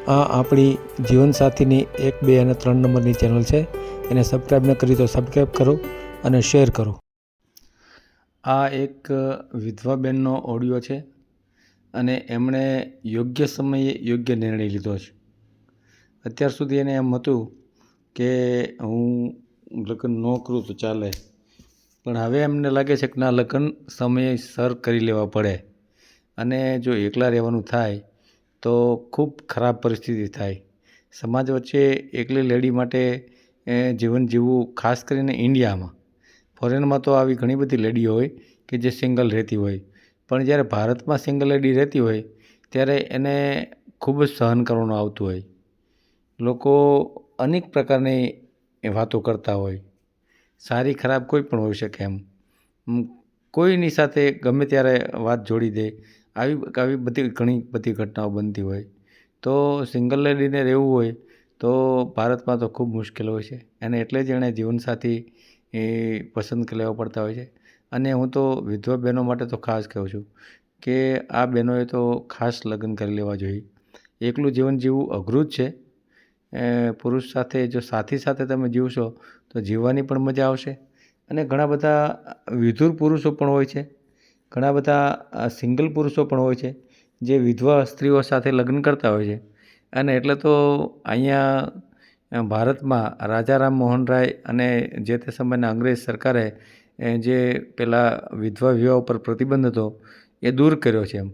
આ આપણી જીવનસાથીની 1, 2 અને 3 નંબરની ચેનલ છે. એને સબસ્ક્રાઈબ ન કરી તો સબસ્ક્રાઈબ કરો અને શેર કરો. આ એક વિધવા બહેનનો ઓડિયો છે અને એમણે યોગ્ય સમયે યોગ્ય નિર્ણય લીધો છે. અત્યાર સુધી એને એમ હતું કે હું લગ્ન ન કરું તો ચાલે, પણ હવે એમને લાગે છે કે ના, લગ્ન સમયસર કરી લેવા પડે અને જો એકલા રહેવાનું થાય તો ખૂબ ખરાબ પરિસ્થિતિ થાય. સમાજ વચ્ચે એકલી લેડી માટે જીવન જીવવું, ખાસ કરીને ઇન્ડિયામાં. ફોરેનમાં તો આવી ઘણી બધી લેડીઓ હોય કે જે સિંગલ રહેતી હોય, પણ જ્યારે ભારતમાં સિંગલ લેડી રહેતી હોય ત્યારે એને ખૂબ જ સહન કરવાનું આવતું હોય. લોકો અનેક પ્રકારની વાતો કરતા હોય, સારી ખરાબ કોઈ પણ હોઈ શકે એમ. કોઈની સાથે ગમે ત્યારે વાત જોડી દે, આવી બધી ઘણી બધી ઘટનાઓ બનતી હોય. તો સિંગલ લેડીને રહેવું હોય તો ભારતમાં તો ખૂબ મુશ્કેલ હોય છે, અને એટલે જ એણે જીવનસાથી પસંદ કરી લેવા પડતા હોય છે. અને હું તો વિધવા બહેનો માટે તો ખાસ કહું છું કે આ બહેનોએ તો ખાસ લગ્ન કરી લેવા જોઈએ. એકલું જીવન જીવવું અઘરું જ છે. પુરુષ સાથે જો સાથી સાથે તમે જીવશો તો જીવવાની પણ મજા આવશે. અને ઘણા બધા વિધુર પુરુષો પણ હોય છે, ઘણા બધા સિંગલ પુરુષો પણ હોય છે જે વિધવા સ્ત્રીઓ સાથે લગ્ન કરતા હોય છે. અને એટલે તો અહીંયા ભારતમાં રાજા રામ મોહન રાય અને જે તે સમયના અંગ્રેજ સરકારે જે પેલા વિધવા વિવાહ ઉપર પ્રતિબંધ હતો એ દૂર કર્યો છે, એમ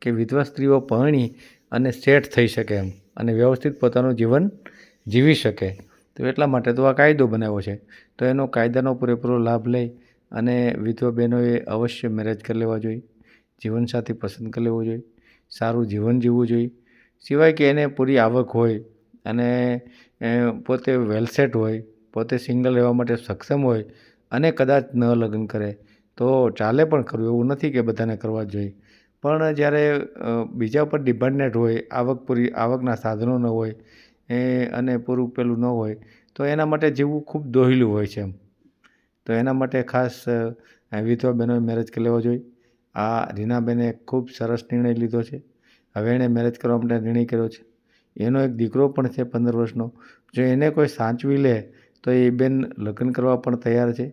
કે વિધવા સ્ત્રીઓ પરણી અને સેટ થઈ શકે એમ અને વ્યવસ્થિત પોતાનું જીવન જીવી શકે. તો એટલા માટે તો આ કાયદો બનાવ્યો છે. તો એનો કાયદાનો પૂરેપૂરો લાભ લઈ અને વિધવા બહેનોએ અવશ્ય મેરેજ કરી લેવા જોઈએ, જીવનસાથી પસંદ કરી લેવો જોઈએ, સારું જીવન જીવવું જોઈએ. સિવાય કે એને પૂરી આવક હોય અને પોતે વેલસેટ હોય, પોતે સિંગલ રહેવા માટે સક્ષમ હોય અને કદાચ ન લગ્ન કરે તો ચાલે પણ ખરું, એવું નથી કે બધાને કરવા જ જોઈએ. પણ જ્યારે બીજા ઉપર ડિપેન્ડેન્ટ હોય, આવકના સાધનો ન હોય અને પૂરું પેલું ન હોય તો એના માટે જીવવું ખૂબ દોહ્યલું હોય છે એમ. તો એના માટે ખાસ વિધવા બહેનોએ મેરેજ કરી લેવા જોઈએ. આ રીનાબેને ખૂબ સરસ નિર્ણય લીધો છે. હવે એણે મેરેજ કરવા માટે નિર્ણય કર્યો છે. એનો એક દીકરો પણ છે 15 વર્ષનો. જો એને કોઈ સાચવી લે તો એ બેન લગ્ન કરવા પણ તૈયાર છે.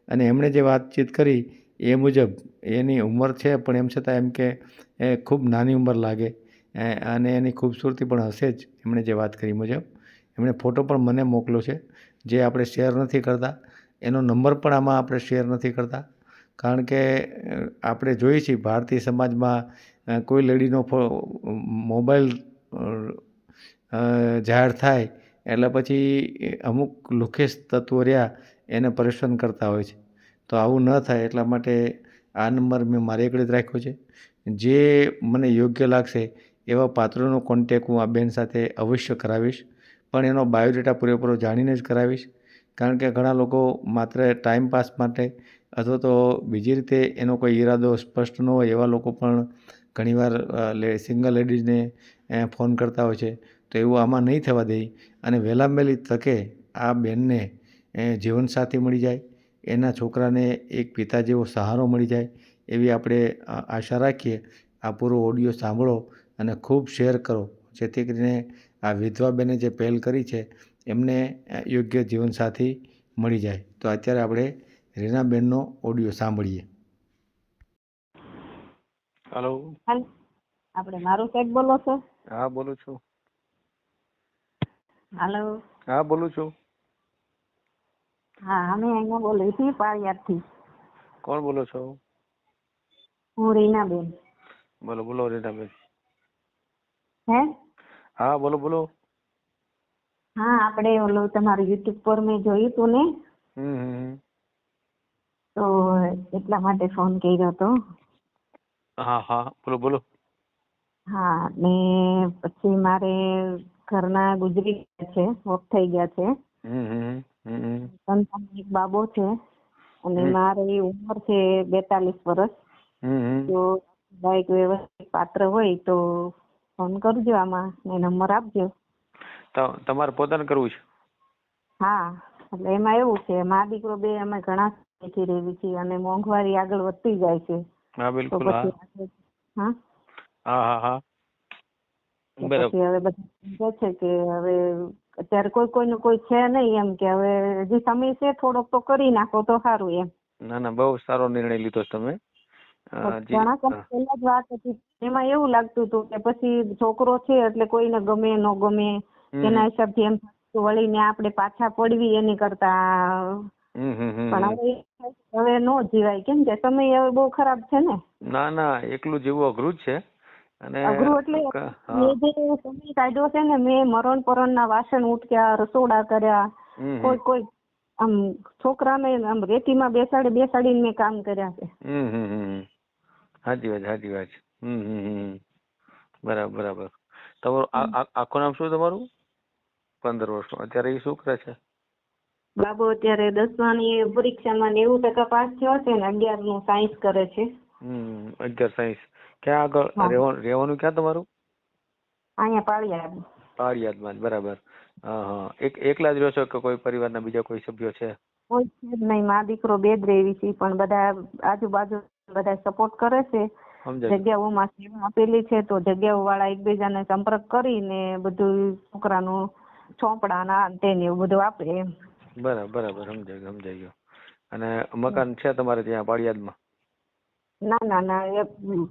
અને એમણે જે વાતચીત કરી એ મુજબ એની ઉંમર છે, પણ એમ છતાં એમ કે એ ખૂબ નાની ઉંમર લાગે અને એની ખૂબસૂરતી પણ હશે જ. એમણે જે વાત કરી મુજબ એમણે ફોટો પણ મને મોકલ્યો છે, જે આપણે શેર નથી કરતા. એનો નંબર પણ આમાં આપણે શેર નથી કરતા, કારણ કે આપણે જોઈએ છીએ ભારતીય સમાજમાં કોઈ લેડીનો મોબાઈલ જાહેર થાય એટલે પછી અમુક લુખેસ તત્વો રહ્યા એને પરેશાન કરતા હોય છે. તો આવું ન થાય એટલા માટે આ નંબર મેં મારી આગળ જ રાખ્યો છે. જે મને યોગ્ય લાગશે એવા પાત્રનો કોન્ટેક હું આ બેન સાથે અવશ્ય કરાવીશ, પણ એનો બાયોડેટા પૂરેપૂરો જાણીને જ કરાવીશ. કારણ કે ઘણા લોકો માત્ર ટાઈમપાસ માટે અથવા તો બીજી રીતે એનો કોઈ ઈરાદો સ્પષ્ટ ન હોય એવા લોકો પણ ઘણીવાર સિંગલ લેડીઝને ફોન કરતા હોય છે. તો એવું આમાં નહીં થવા દઈએ અને વહેલામાં વહેલી તકે આ બેનને જીવનસાથી મળી જાય, એના છોકરાને એક પિતા જેવો સહારો મળી જાય એવી આપણે આશા રાખીએ. આ પૂરો ઓડિયો સાંભળો અને ખૂબ શેર કરો, જેથી કરીને આ વિધવા બેને જે પહેલ કરી છે એમને યોગ્ય જીવનસાથી મળી જાય. તો અત્યારે આપણે રીનાબેનનો ઓડિયો સાંભળીએ. હલો. આપણે મારું સાહેબ બોલો છો? હા બોલું છું. હાલો. હા બોલું છું. હા, અમે અહીંયા બોલીએ છીએ પાળિયાદથી. કોણ બોલો છો? હું રીનાબેન. બોલો બોલો રીનાબેન. હે? હા બોલો બોલો. હા, આપણે ઓલું તમારું યુટ્યુબ પર મેં જોયું હતું ને, તો એટલા માટે ફોન કર્યો હતો. હા હા બોલો બોલો. હા, ને પછી મારે ઘરના ગુજરી ગયા છે, ઓફ થઈ ગયા છે. સંતાન એક બાબો છે અને મારી ઉંમર છે 42 વર્ષ. તો એક વ્યવસ્થિત પાત્ર હોય તો ફોન કરજો, આમાં ને નંબર આપજો. તમારે પોતાને કરવું છે? હા, એટલે એમાં એવું છે, મા દીકરો બે અમે ઘણા સમયથી રહેવી છીએ અને મોંઘવારી આગળ વધતી જાય છે. હા બિલકુલ. હા હા હા હા હા. તો બરાબર. પછી હવે બધા કહે છે કે હવે અત્યારે કોઈનું કોઈ છે નહીં એમ કે હવે હજી સમય છે થોડોક તો કરી નાખો તો સારું એમ. ના ના, બહુ સારો નિર્ણય લીધો છે તમે. ઘણા સમય પહેલા જ વાત હતી. એમાં એવું લાગતું હતું કે પછી છોકરો છે એટલે કોઈને ગમે ન ગમે એના હિસાબથી એમ વળીને આપણે પાછા પડવી એની કરતા. પણ હવે નો જીવાય કેમ કે સમય હવે બહુ ખરાબ છે ને. ના ના, એકલું જીવવું અઘરું જ છે. અને અઘરું એટલે મેં જે સમય કાઢ્યો છે ને, મેં મરણ પરણ ના વાસણ ઉટક્યા, રસોડા કર્યા, કોઈ આમ છોકરાને આમ રેતીમાં બેસાડીને મેં કામ કર્યા છે. સાચી વાત. બરાબર બરાબર. તમારું આખું નામ શું તમારું? 15 વર્ષનું. અત્યારે એ શું કરે છે? બાબુ અત્યારે 10માની પરીક્ષામાં 90% પાસ થયો છે ને 11નું સાયન્સ કરે છે. 11 સાયન્સ. ક્યાં આગળ રહેવાનું ક્યાં તમારું? અહીંયા પાળિયાદ. પાળિયાદમાં જ. બરાબર. હા. એકલા જ રહો છો કે કોઈ પરિવારના બીજા કોઈ સભ્યો છે? કોઈ છે જ નહીં. મા દીકરો બે જ રહેવી છે પણ બધા આજુબાજુ બધા સપોર્ટ કરે છે. જગ્યાઓમાં સેવા આપેલી છે તો જગ્યાઓ વાળા એકબીજાને સંપર્ક કરીને બધું છોકરાનું ચોપડા ના તેને એવું બધું આપે એમ. બરાબર. સમજાઈ ગયો. અને મકાન છે તમારે ત્યાં પાળિયાદમાં? ના એ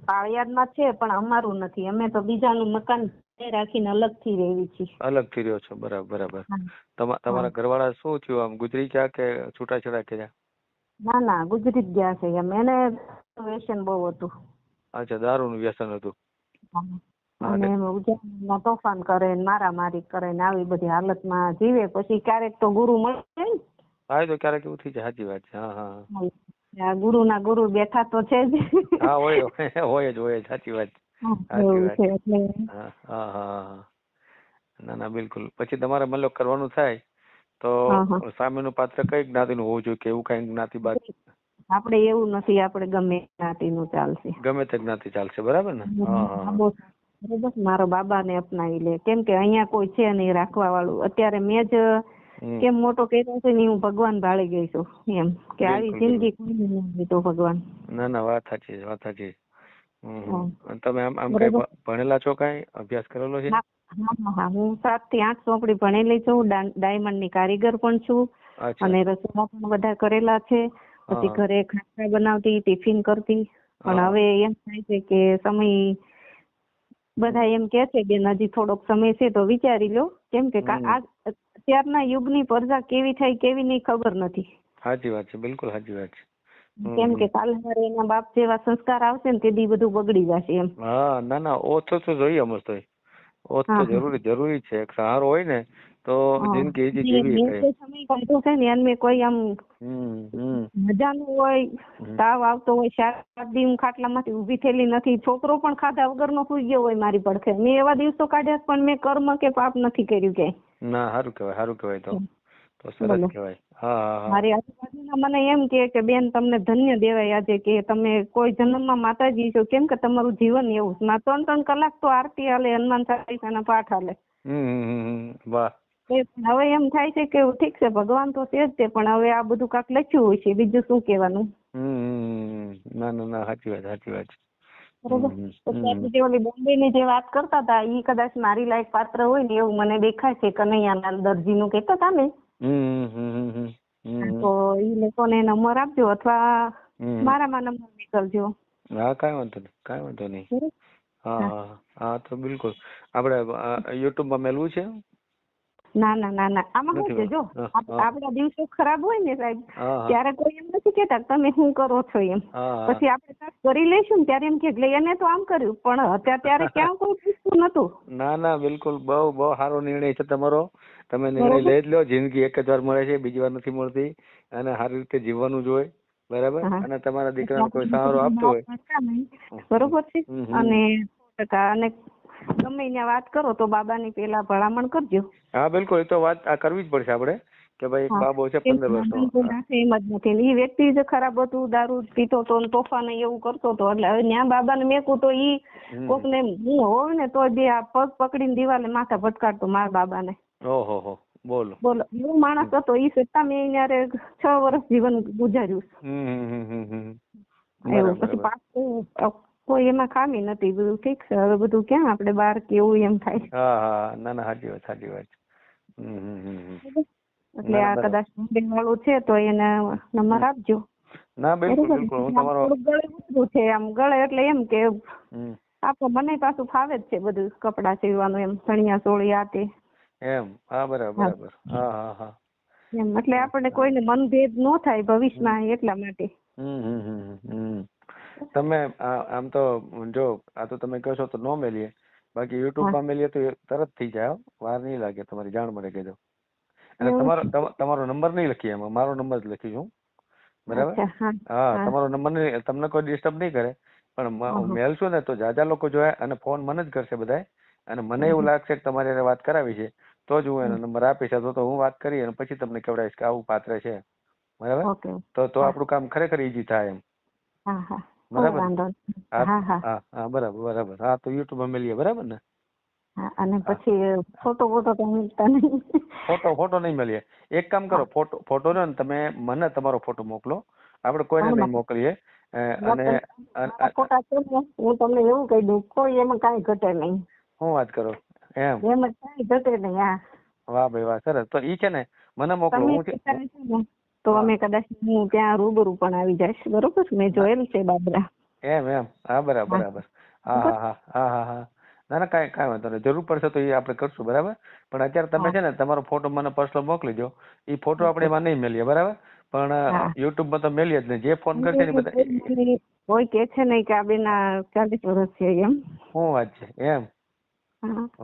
પાળિયાદમાં છે પણ અમારું નથી. અમે તો બીજાનું મકાન રાખીને અલગથી રહેવી છીએ. અલગથી રહ્યો છો. બરાબર. તમારા ઘરવાળા શું થયું, આમ ગુજરી ગયા કે છૂટાછેડા કર્યા? ના ગુજરી જ ગયા છે એમ. એને વ્યસન બહુ હતું. અચ્છા, દારૂનું વ્યસન હતું. અને ઉજાગરમાં તોફાન કરે ને મારામારી કરે ને આવી બધી હાલતમાં જીવે. પછી ક્યારેક તો ગુરુ મળે ને. હા, તો ક્યારેક એવું થઈ જાય. સાચી વાત છે. હા. ગુરુના ગુરુ બેઠા તો છે જ. હા, હોય જ. સાચી વાત. હા. ના બિલકુલ. પછી તમારે મતલબ કરવાનું થાય તો સામેનું પાત્ર કઈ જ્ઞાતિનું હોવું જોઈએ કે એવું કઈ જ્ઞાતિ બાદ? આપણે એવું નથી. આપણે ગમે જ્ઞાતિનું ચાલશે. ગમે તે જ્ઞાતિ ચાલશે. બરાબર ને? બસ મારો બાબાને અપનાવી લે. કેમ કે અહીંયા કોઈ છે નહીં રાખવા વાળું. અત્યારે મેં જ કેમ મોટો કર્યો છે ને હું ભગવાન ભાળી ગઈ છું એમ કે આવી જિંદગી કોઈ નહીં દીધો ભગવાન. ના વાત સાચી. તમે આમ કઈ ભણેલા છો? કઈ અભ્યાસ કરેલો છે? હા, હું 7 થી 8 ચોપડી ભણેલી છું. ડાયમંડની કારીગર પણ છું. અને રસોડા પણ બધા કરેલા છે. પછી ઘરે ખાખરા બનાવતી, ટિફિન કરતી. પણ હવે એમ થાય છે કે સમય બધા એમ કે છે બેન હજી થોડોક સમય છે તો વિચારી લો. કેમ કે અત્યારના યુગની પ્રજા કેવી થાય કેવી નહીં ખબર નથી. સાચી વાત છે. બિલકુલ સાચી વાત છે. કેમ કે કાલે મારે એના બાપ જેવા સંસ્કાર આવશે ને તે દી બધું બગડી જશે એમ. હા. ના ઓછો તો જોઈએ મસ્ત. ઓછ તો જરૂરી છે. સહારો હોય ને તો જિંદગી જીવી શકાય. સમય કાઢ્યો છે ને એમને કોઈ આમ મજાનું હોય, તાવ આવતો હોય, 4 દી હું ખાટલામાંથી ઊભી થયેલી નથી. છોકરો પણ ખાધા વગરનો સુઈ ગયો હોય મારી પડખે. મેં એવા દિવસો કાઢ્યા પણ મેં કર્મ કે પાપ નથી કર્યું કે. ના, સારું કહેવાય તો સરસ કહેવાય. હા. મારી આજુબાજુના મને એમ કે બેન તમને ધન્ય દેવાય આજે કે તમે કોઈ જન્મમાં માતાજી છો. કેમ કે તમારું જીવન એવું. 3 કલાક તો આરતી હાલે, હનુમાન ચાલીસાના પાઠ હાલે. વાહ. હવે એમ થાય છે કે ઠીક છે ભગવાન તો છે જ તે પણ હવે આ બધું કાંક લખ્યું હોય છે. બીજું શું કહેવાનું. ના સાચી વાત. બરોબર. પછી ઓલી બોમ્બેની જે વાત કરતા હતા એ કદાચ મારી લાયક પાત્ર હોય ને એવું મને દેખાય છે. કનૈયાલાલ દરજીનું કહેતા હતા ને. તો એ લોકોને નંબર આપજો અથવા મારામાં નંબર નીકળજો. હા, કાંઈ વાંધો નહીં. હા તો બિલકુલ. આપણે યુટ્યુબમાં મેલવું છે? ના આમાં શું છે જો આપણા દિવસો ખરાબ હોય ને સાહેબ ત્યારે કોઈ એમ નથી કેતા તમે શું કરો છો એમ. પછી આપણે કાંઈક કરી લઈશું ને ત્યારે એમ કે એને તો આમ કર્યું પણ અત્યારે ક્યાં કોઈ પૂછતું નતું. ના બિલકુલ. બહુ સારો નિર્ણય છે તમારો. તમે નિર્ણય લઈ જ લો. જિંદગી એક જ વાર મળે છે, બીજી વાર નથી મળતી. અને સારી રીતે જીવવાનું જોઈએ. બરાબર. અને તમારા દીકરાને કોઈ સહારો આપતો હોય બરોબર છે. અને 100% ગમે ત્યાં વાત કરો તો બાબાની પેલા ભલામણ કરજો. હા બિલકુલ. એ તો વાત કરવી જ પડશે આપણે કે ભાઈ એક બાબો છે 15 વર્ષનો. એમ જ નથી. એ વ્યક્તિ જ ખરાબ હતું, દારૂ પીતો હતો, તોફાન એવું કરતો હતો. એટલે હવે ત્યાં બાબાને મેકું તો ઈ કોકને હું હોવ ને તો બે આ પગ પકડીને દિવાલે માથા ભટકાડતો મારા બાબાને. ઓહો. બોલો એવું માણસ હતો. ઈ છતાં મેં યારે 6 વર્ષ જીવન ગુજાર્યું. એવું પછી પાછું કોઈ એમાં ખામી નથી, બધું ઠીક છે. હવે બધું ક્યાં આપણે બહાર કેવું એમ થાય. હા ના ના સાચી વાત સાચી વાત. એટલે આ કદાચ મોબાઈલ વાળું છે તો એને નંબર આપજો. ના બિલકુલ બિલકુલ હું તમારો ગળે ઉતરું છે આમ ગળે એટલે એમ કે આપણે મને પાછું ફાવે જ છે બધું કપડા સીવવાનું એમ ચણિયા ચોળી આ તે એમ. હા બરાબર બરાબર. હા હા હા એમ એટલે આપણે કોઈને મનભેદ ન થાય ભવિષ્યમાં એટલા માટે. તમે આમ તો જો આ તો તમે કહો છો તો નો મેલીએ, બાકી યુટ્યુબ માં મેલીએ તો તરત થઈ જાય, વાર નહીં લાગે, તમારી જાણ મળે કહેજો. અને તમારો નંબર નહીં લખીએ એમાં, મારો નંબર જ લખીશું. બરાબર. હા તમારો નંબર નહીં, તમને કોઈ ડિસ્ટર્બ નહીં કરે, પણ મેલશું ને તો જાજા લોકો જોયા અને ફોન મને જ કરશે બધા, અને મને એવું લાગશે કે તમારી હારે વાત કરાવી છે તો જ હું એનો નંબર આપીશ, તો હું વાત કરી અને પછી તમને કહેવડાવીશ કે આવું પાત્ર છે. બરાબર. તો આપણું કામ ખરેખર ઈઝી થાય એમ. બરાબર. હા બરાબર બરાબર. હા તો યુટ્યુબ માં મળીએ. બરાબર ને. અને પછી ફોટો તો મિલતા નહીં. ફોટો નહીં મળીએ. એક કામ કરો, ફોટો ને તમે મને તમારો ફોટો મોકલો, આપણે કોઈને નહીં મોકલીએ. અને ફોટા છે ને હું તમને એવું કહી દઉં, કોઈ એમાં કાંઈ ઘટે નહીં. હું વાત કરો એમ? એમાં કાંઈ ઘટે નહીં. હા વાહ ભાઈ વાહ, સરસ. તો ઈ છે ને મને મોકલો. હું તો અમે કદાચ હું ત્યાં રૂબરૂ પણ આવી જઈશ. બરોબર. મેં જોયેલું છે બાબરા. એમ. હા બરાબર બરાબર. હા ના કાંઈ વાંધો નહીં, જરૂર પડશે તો એ આપણે કરશું. બરાબર. પણ અત્યારે તમે છે ને તમારો ફોટો મને પર્સનલ મોકલી દો. એ ફોટો આપણે એમાં નહીં મેલીએ. બરાબર. પણ યુટ્યુબ માં તો મેલીએ જ નહીં. જે ફોન કરશે ને બધા કોઈ કે છે નહીં કે આ બેના 40 વર્ષ છે એમ. શું વાત છે એમ?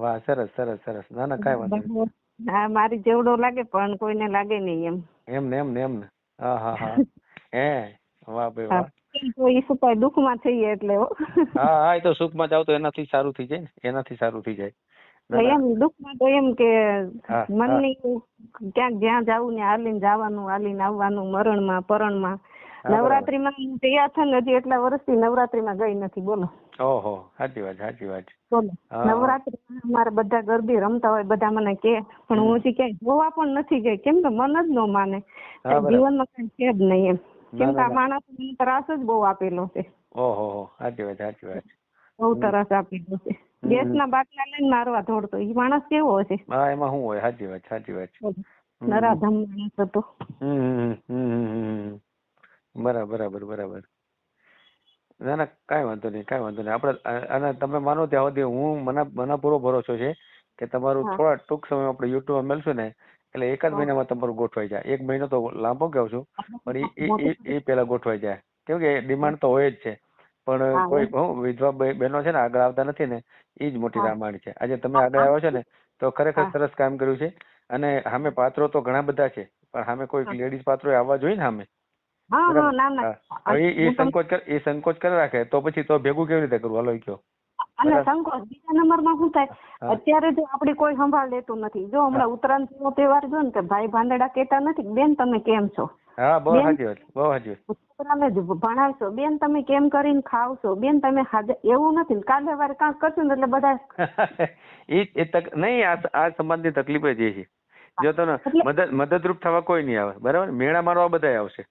વાહ સરસ સરસ સરસ. ના ના કાંઈ વાંધો નહીં. હા મારી જેવડો લાગે પણ કોઈને લાગે નહીં એમ. એમ ને. હા હે વાહ ભાઈ વાહ. એ સુપાય દુઃખમાં થઈએ એટલે. હા એ તો સુખમાં જાવ તો એનાથી સારું થઈ જાય ને, એનાથી સારું થઈ જાય. એમ દુઃખમાં તો એમ કે મનની ક્યાંક જ્યાં જવું ને હાલીને જવાનું, હાલીને આવવાનું, મરણમાં પરણમાં. નવરાત્રીમાં તૈયાર થઈને હજી એટલા વર્ષથી નવરાત્રીમાં ગઈ નથી. બોલો. ઓહો સાચી વાત. બોલો. નવરાત્રીમાં અમારે બધા ગરબી રમતા હોય, બધા મને કે, પણ હું હજી ક્યાંય જોવા પણ નથી ગઈ, કેમ કે મન જ ન માને. જીવનમાં કઈ છે જ નહીં એમ. કેમ કે આ માણસ ત્રાસ જ બહુ આપેલો છે. ઓહો સાચી વાત. બહુ ત્રાસ આપેલો છે. ગેસના બાટલા લઈને મારવા દોડતો. એ માણસ કેવો હશે? હા એમાં શું હોય? સાચી વાત. નરાધમ માણસ હતો. બરાબર. ના કાંઈ વાંધો નહીં. આપણે અને તમે માનો ત્યાં સુધી હું મને પૂરો ભરોસો છે કે તમારું થોડા ટૂંક સમય આપણે યુટ્યુબ માં મળશું ને એટલે 1 જ મહિનામાં તમારું ગોઠવાઈ જાય. 1 મહિનો તો લાંબો કહું છું, પણ એ પેલા ગોઠવાઈ જાય. કેમ કે ડિમાન્ડ તો હોય જ છે, પણ કોઈ વિધવા બહેનો છે ને આગળ આવતા નથી ને, એ જ મોટી રામાયણ છે. આજે તમે આગળ આવ્યો છો ને તો ખરેખર સરસ કામ કર્યું છે. અને સામે પાત્રો તો ઘણા બધા છે, પણ સામે કોઈ લેડીઝ પાત્રો આવવા જોઈએ ને સામે. એ સંકોચ કરી રાખે તો પછી તો ભેગું કેવી રીતે કરવું? હાલો કયો. અને સંકોચ બીજા નંબરમાં શું થાય, અત્યારે જો આપડી કોઈ સંભાળ લેતું નથી. જો હમણાં ઉત્તરાયણ નો તહેવાર જો ને કે ભાઈ ભાંદડા કેતા નથી, બેન તમે કેમ છો? હા બહુ સાચી વાત. છોકરાને ભણાવશો, બેન તમે કેમ કરીને ખાવશો, બેન તમે એવું નથી. કાલે વારે કાંક કરશો ને એટલે બધા નહીં. આ સમાજની તકલીફ જ એ છે. જો તમે મદદરૂપ થવા કોઈ નહીં આવે. બરાબર. મેળા મારવા બધા આવશે.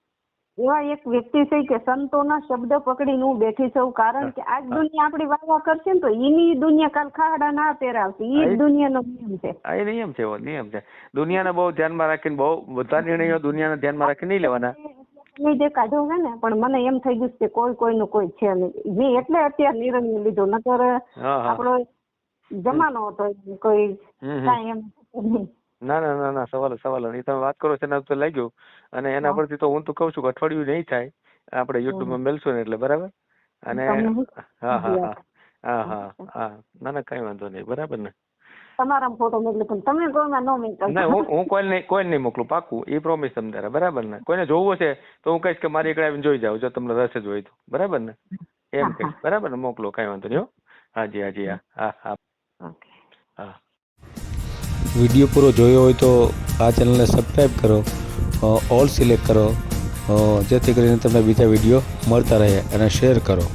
એવા એક વ્યક્તિ છે કે સંતોના શબ્દ પકડીને હું બેઠી છું, કારણ કે આજ દુનિયા આપડી વાવા કરશે ને તો એની દુનિયા કાલ ખાડા ના પહેરાવશે. એ દુનિયાનો નિયમ છે. એ નિયમ છે. દુનિયાને બહુ ધ્યાનમાં રાખીને બહુ બધા નિર્ણયો દુનિયાને ધ્યાનમાં રાખીને નહીં લેવાના. નહીં જે કાઢ્યું છે ને, પણ મને એમ થઈ ગયું કે કોઈનું કોઈ છે નહીં. મેં એટલે અત્યારે નિર્ણય લીધો, નકર આપણો જમાનો હતો કોઈ કાંઈ એમ નહીં. ના સવાલ નહીં. તમે વાત કરો છો ને તો લાગ્યું, અને એના પરથી તો હું તો કઉ છું કે અઠવાડિયું નહીં થાય આપણે યુટ્યુબ માં મળશું ને એટલે. બરાબર. અને હા ના કઈ વાંધો નહીં. બરાબર ને. તમારા ફોટો મોકલો પણ તમે કોઈમાં ન મોકલો. ના હું કોઈ નહીં મોકલું, પાકું. એ પ્રોમિસ તમને. બરાબર ને. કોઈને જોવું હશે તો હું કહીશ કે મારી એકડે આવીને જોઈ જાવ, જો તમને રસ જ હોય તો. બરાબર ને. એમ કહીશ. બરાબર ને. મોકલો, કઈ વાંધો નહીં. હાજી. હા. વિડીયો પૂરો જોયો હોય તો આ ચેનલને સબસ્ક્રાઈબ કરો, ઓલ સિલેક્ટ કરો, જેથી કરીને તમને બીજા વિડીયો મળતા રહે, અને શેર કરો.